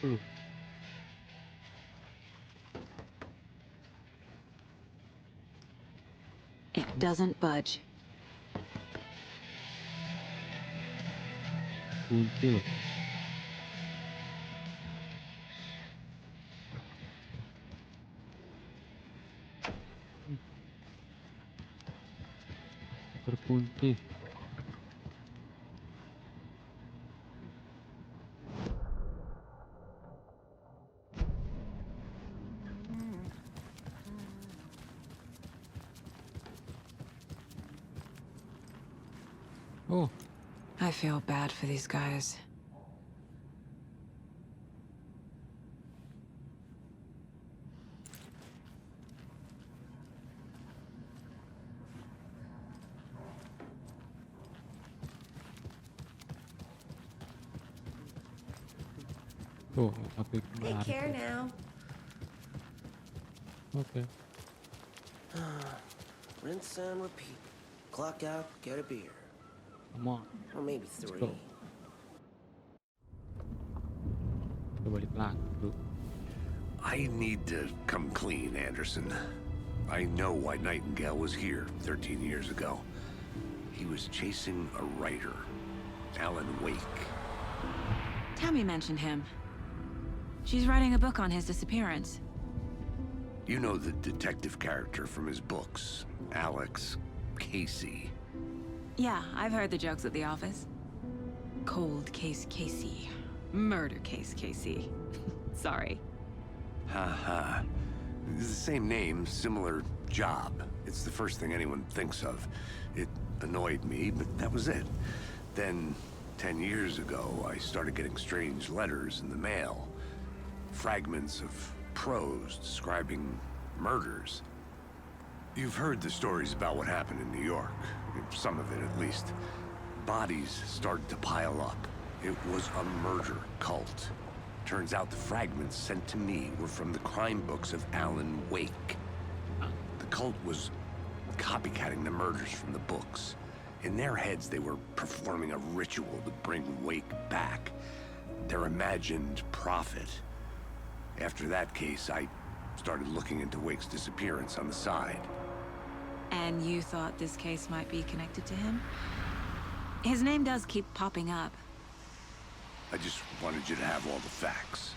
50. It doesn't budge. Kunci loh. Terkunci. Oh, I feel bad for these guys. tuh tapi Take menarik. care now. Oke. Rinse and repeat. Clock out, get a beer. Come on. Or maybe Let's 3. go. Kita balik lagi dulu. I need to come clean, Anderson. I know why Nightingale was here 13 years ago. He was chasing a writer, Alan Wake. Tammy mentioned him. She's writing a book on his disappearance. You know the detective character from his books, Alex Casey. Yeah, I've heard the jokes at the office. Cold case Casey. Murder case Casey. Sorry. Ha. It's the same name, similar job. It's the first thing anyone thinks of. It annoyed me, but that was it. Then, 10 years ago, I started getting strange letters in the mail. Fragments of prose describing murders. You've heard the stories about what happened in New York. Some of it, at least. Bodies started to pile up. It was a murder cult. Turns out the fragments sent to me were from the crime books of Alan Wake. The cult was copycatting the murders from the books. In their heads, they were performing a ritual to bring Wake back. Their imagined prophet. After that case, I started looking into Wake's disappearance on the side. And you thought this case might be connected to him? His name does keep popping up. I just wanted you to have all the facts.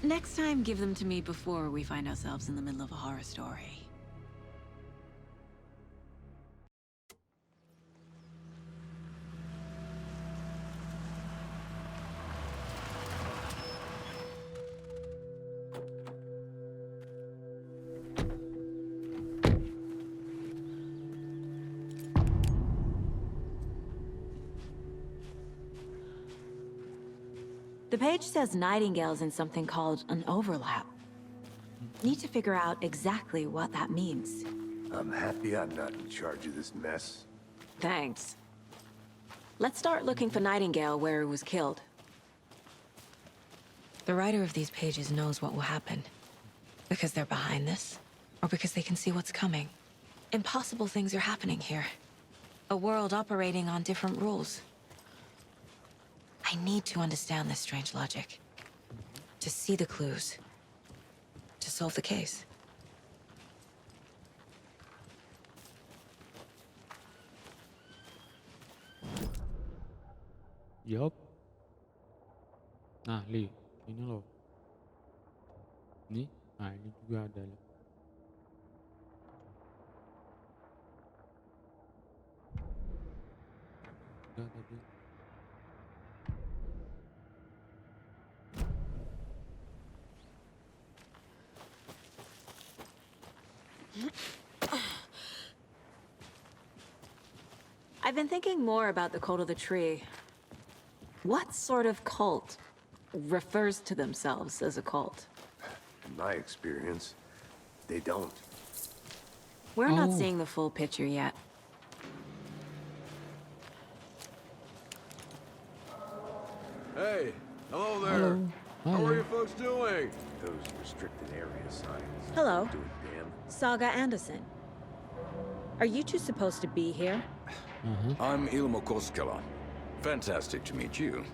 Next time, give them to me before we find ourselves in the middle of a horror story. The page says Nightingale's in something called an overlap. Need to figure out exactly what that means. I'm happy I'm not in charge of this mess. Thanks. Let's start looking for Nightingale where he was killed. The writer of these pages knows what will happen. Because they're behind this, or because they can see what's coming. Impossible things are happening here. A world operating on different rules. I need to understand this strange logic. To see the clues. To solve the case. Yup. Nah, Li, ini loh. Ini, nah ini juga ada. Li. Udah tadi. I've been thinking more about the cult of the tree. What sort of cult refers to themselves as a cult? In my experience, they don't. We're not Oh. seeing the full picture yet. Hey, hello there. How are you folks doing? Those restricted area signs. Hello. Do a damn. Saga Anderson. Are you two supposed to be here? I'm Ilmo Koskela. Fantastic to meet you.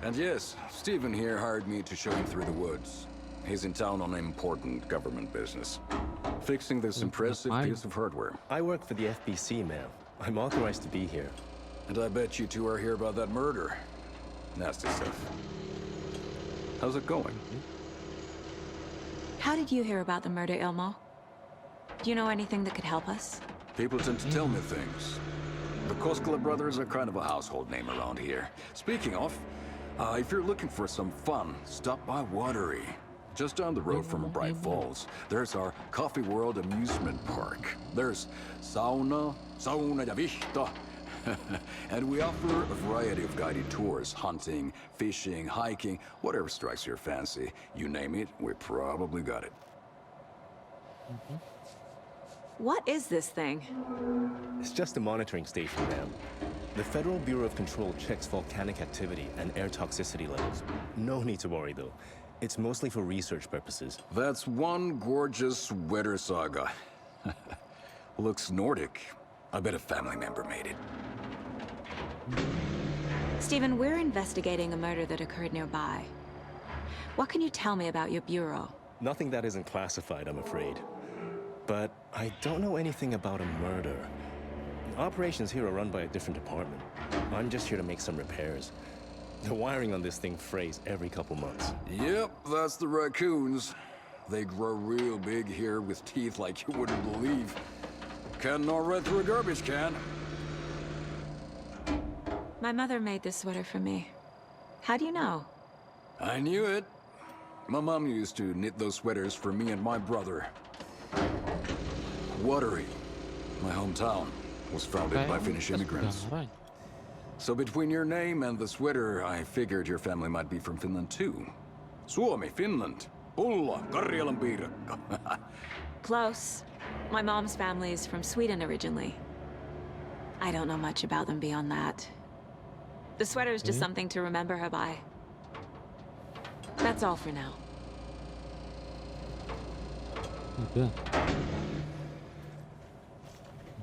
And yes, Stephen here hired me to show him through the woods. He's in town on important government business. Fixing this impressive fine. piece of hardware. I work for the FBC, ma'am. I'm authorized to be here. And I bet you two are here about that murder. Nasty stuff. How's it going? How did you hear about the murder, Ilmo? Do you know anything that could help us? People tend to tell me things. The Koskela brothers are kind of a household name around here. Speaking of, if you're looking for some fun, stop by Watery. Just down the road from Bright Falls, there's our Coffee World amusement park. There's sauna ja vihta. And we offer a variety of guided tours, hunting, fishing, hiking, whatever strikes your fancy. You name it, we probably got it. What is this thing? It's just a monitoring station, ma'am. The Federal Bureau of Control checks volcanic activity and air toxicity levels. No need to worry, though. It's mostly for research purposes. That's one gorgeous weather saga. Looks Nordic. I bet a family member made it. Stephen, we're investigating a murder that occurred nearby. What can you tell me about your bureau? Nothing that isn't classified, I'm afraid. But I don't know anything about a murder. Operations here are run by a different department. I'm just here to make some repairs. The wiring on this thing frays every couple months. Yep, that's the raccoons. They grow real big here with teeth like you wouldn't believe. Can't gnaw right through a garbage can. My mother made this sweater for me. How do you know? I knew it. My mom used to knit those sweaters for me and my brother. Watery, my hometown, was founded by Finnish immigrants. Right. So between your name and the sweater, I figured your family might be from Finland too. Suomi, Finland. Pulla, Karjalan piirakka. Close. My mom's family is from Sweden originally. I don't know much about them beyond that. The sweater is just something to remember her by. That's all for now. Udah.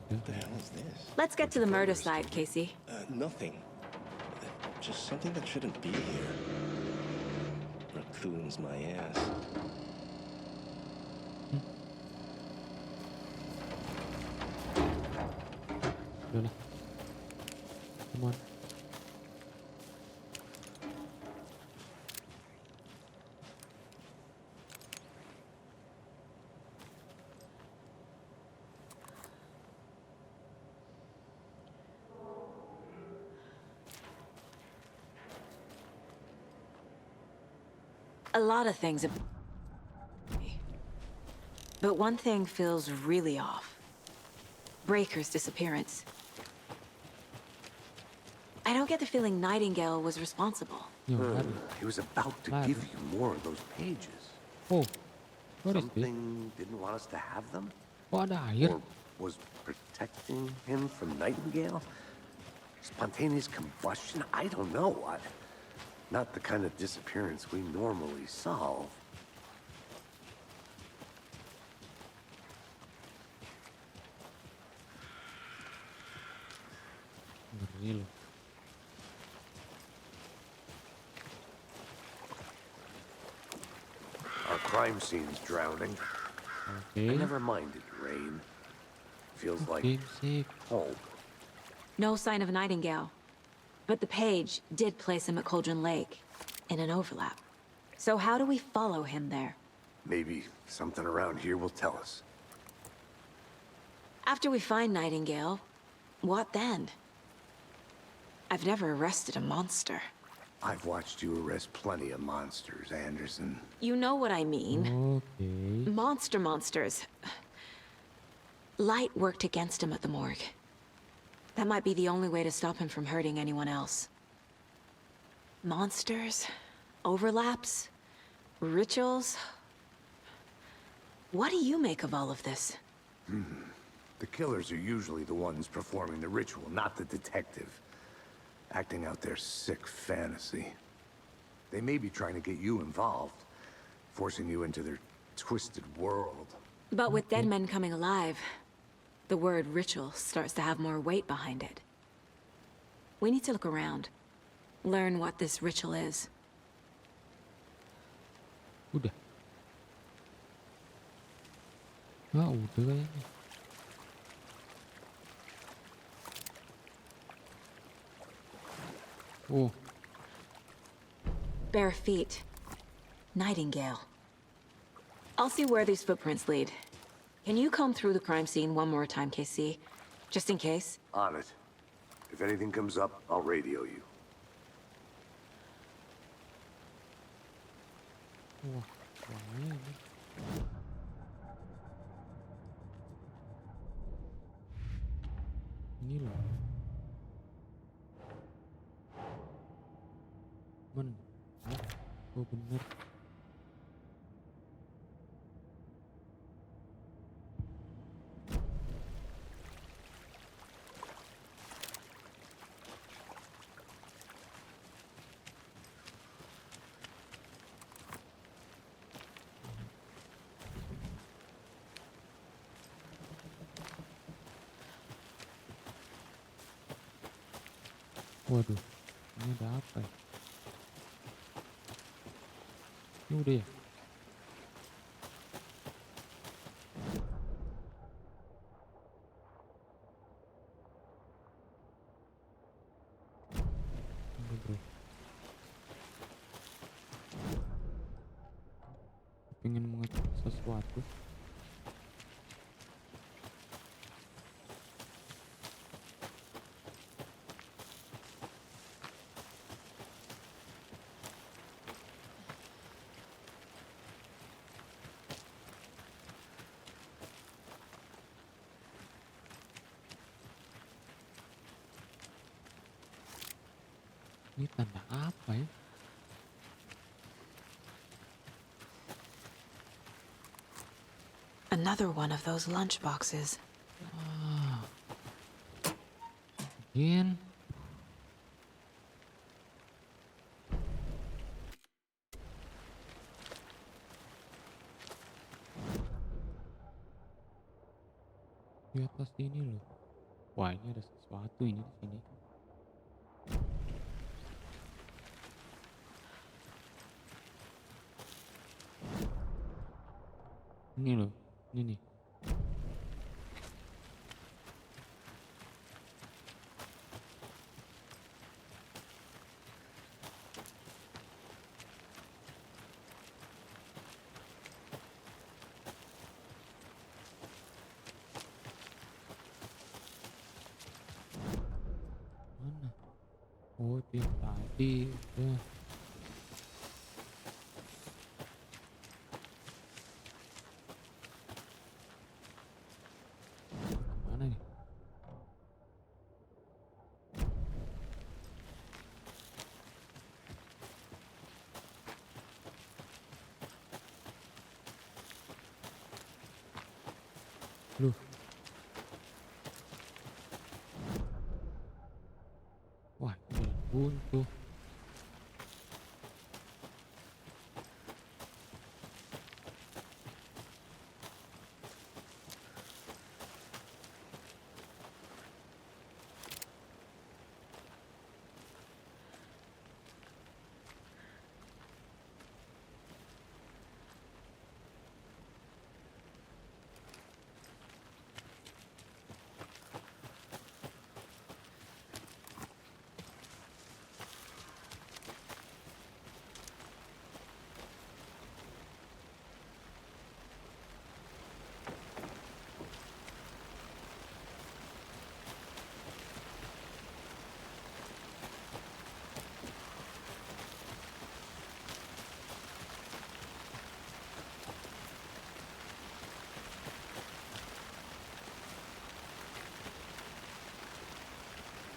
What the hell is this? Let's get to the murder side, Casey. Nothing. Just something that shouldn't be here. Raccoons, my ass. Udah lah. Come on. A lot of things. But one thing feels really off. Breaker's disappearance. I don't get the feeling Nightingale was responsible. Yo, ada. He was about to Lad. give you more of those pages. Oh, what is this? Something didn't want us to have them? Oh, ada air. Or was protecting him from Nightingale? Spontaneous combustion? I don't know. Not the kind of disappearance we normally solve. Ngeri loh. Our crime scene's drowning. Oke. I never minded rain. Feels like Oke, sip. home. No sign of Nightingale. But the page did place him at Cauldron Lake, in an overlap. So how do we follow him there? Maybe something around here will tell us. After we find Nightingale, what then? I've never arrested a monster. I've watched you arrest plenty of monsters, Anderson. You know what I mean. Oke. Monsters. Light worked against him at the morgue. That might be the only way to stop him from hurting anyone else. Monsters? Overlaps? Rituals? What do you make of all of this? The killers are usually the ones performing the ritual, not the detective. Acting out their sick fantasy. They may be trying to get you involved, forcing you into their twisted world. But with dead men coming alive, the word ritual starts to have more weight behind it. We need to look around. learn what this ritual is. Udah. Ah, udah kayaknya. Oh, Bare feet. Nightingale. I'll see where these footprints lead. Can you comb through the crime scene one more time, KC? Just in case? On it. If anything comes up, I'll radio you. wah, bahaya ini. Ini loh. Oh bener. Waduh, ini ada apa ya? Ini udah ya? Ini bro. Pengen mengecek sesuatu. Ini tanda apa ya? Another one of those lunch boxes. Again. Di atas ini loh. Wah, ini ada sesuatu ini di sini. Ini loh, ini nih. Mana? Oh, itu yang tadi. Ya. Mana nih? Loh. Wah, ini buntu.